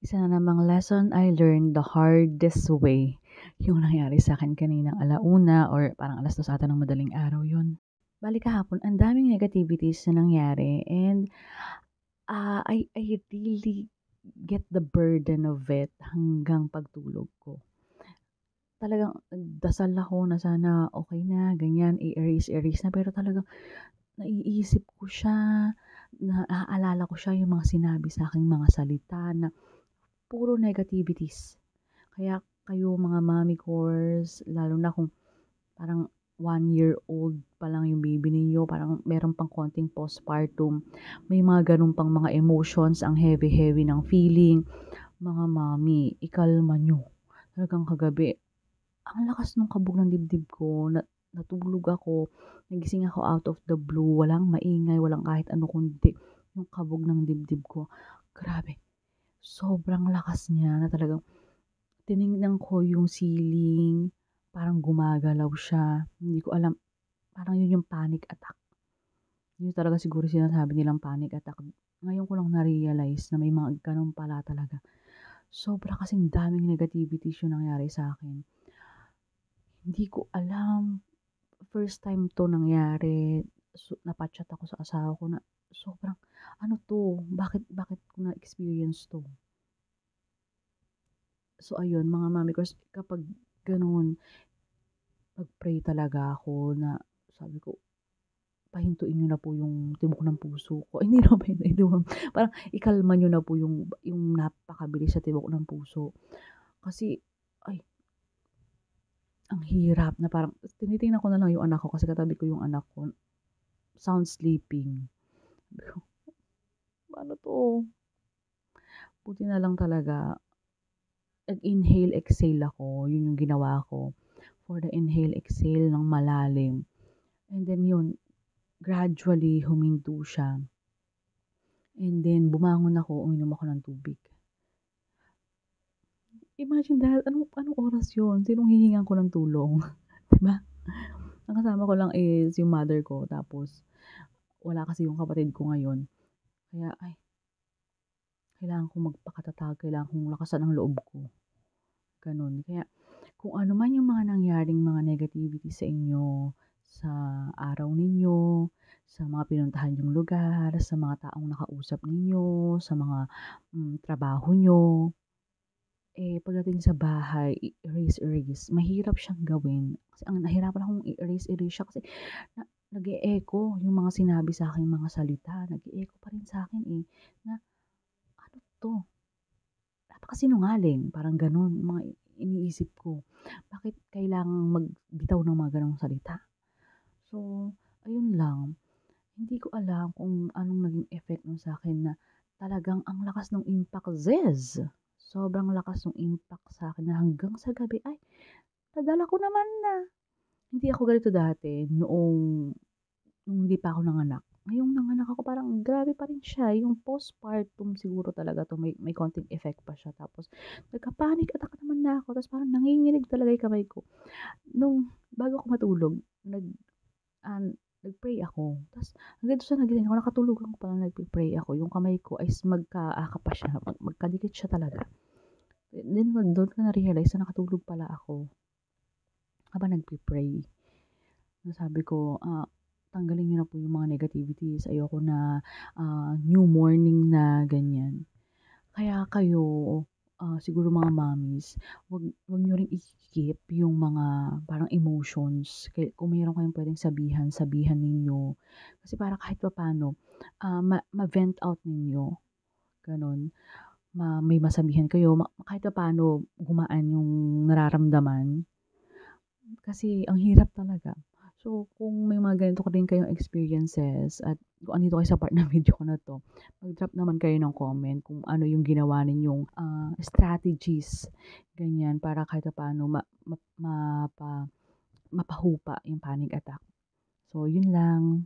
Isa na namang lesson I learned the hardest way, yung nangyari sa'kin kaninang 1:00 or parang 2:00 ata ng madaling araw yun. Bale kahapon ang daming negativities na nangyari and, I really get the burden of it hanggang pagtulog ko. Talagang nagdasal ako na sana okey na ganyan, i-erase na pero talagang naiisip ko siya, naaalala ko siya yung mga sinabi sa'king mga salita na puro negativities. Kaya kayo mga mommy cors, lalo na kung parang 1-year-old pa lang yung baby ninyo, parang meron pang konting postpartum, may mga gano'n pang mga emotions, ang heavy-heavy ng feeling. Mga mommy, ikalma niyo. Talagang kagabi, ang lakas nung kabog ng dibdib ko, natulog ako, nagising ako out of the blue, walang maingay, walang kahit ano kundi yung kabog ng dibdib ko. Grabe, sobrang lakas niya na talagang tiningnan ko yung ceiling, parang gumagalaw siya. Hindi ko alam, parang yun yung panic attack. Yun talaga siguro sinasabi nilang panic attack. Ngayon ko lang na-realize na may mga ganun pala talaga. Sobra kasing daming negativities yung nangyari sa akin. Hindi ko alam, first time 'to nangyari. So, napa-chat ako sa asawa ko na sobrang, "Ano 'to? Bakit ko na-experience 'to?" So ayun, mga mommy ko's kapag gano'n, pray talaga ako na sabi ko, "Pahintuin niyo na po yung tibok ng puso ko." Ay, hindi naman pahintuin, parang ikalma niyo na po yung napakabilis sa tibok ng puso. Kasi, ay, ang hirap na parang tinitingnan ko na lang yung anak ko kasi katabi ko yung anak ko, sound sleeping. Sabi ko, "Paano 'to?" Buti na lang talaga nag-inhale, exhale ako, yun yung ginawa ko. For the inhale, exhale ng malalim. And then yun, gradually huminto siya. And then bumangon ako, uminom ako ng tubig. Imagine that, anong oras yun? Sinong hihingan ko ng tulong, 'di ba? Ang kasama ko lang is yung mother ko tapos wala kasi yung kapatid ko ngayon. Kaya, ay, kailangan kong magpakatatag, kailangan kong lakasan ang loob ko, gano'n. Kaya kung ano man yung mga nangyaring mga negativity sa inyo, sa araw ninyo, sa mga pinuntahan niyong lugar, sa mga taong nakausap ninyo, sa mga, trabaho niyo, eh, pagdating sa bahay, i-erase, mahirap siyang gawin. Kasi ang nahirapan akong i-erase siya kasi na nag-e-echo yung mga sinabi sa'king mga salita, nag-e-echo pa rin sa'kin, eh, na, "Ano 'to? Napakasinungaling." Parang gano'n mga iniisip ko. Bakit kailangang magbitaw ng mga gano'ng salita? So, ayun lang. Hindi ko alam kung anong naging effect nun sa'kin na talagang ang lakas nung impact, sobrang lakas nung impact sa'kin na hanggang sa gabi, ay, nadala ko naman na. Hindi ako ganito dati nung hindi pa ako nanganak. Ngayong nanganak ako parang grabe pa rin siya, yung postpartum siguro talaga 'to may konting effect pa siya tapos nagka-panic attack naman na ako tapos parang nanginginig talaga yung kamay ko. Nung bago ako matulog nag-pray ako ta's hanggang dun sa nagising ako nakatulog ako parang nagpe-pray ako, yung kamay ko is magkaaka pa siya, magkadikit siya talaga. Then dun ko na-realize na nakatulog pala ako habang nagpe-pray. Na sabi ko, tanggalin niyo na po yung mga negativities, ayoko na, new morning na, ganyan. Kaya kayo, siguro mga mommies, wag niyo ring i-keep yung mga parang emotions. Kung mayro'n kayong puwedeng sabihan, sabihan ninyo. Kasi para kahit papaano, ma-vent out ninyo, gano'n. May masabihan kayo, kahit papaano gumaan yung nararamdaman. Kasi ang hirap talaga. So, kung may mga ganito rin kayong experiences at kung andito kayo sa part ng video ko na 'to, mag-drop naman kayo ng comment kung ano yung ginawa ninyong, strategies, ganyan, para kahit papaano mapahupa yung panic attack. So, yun lang.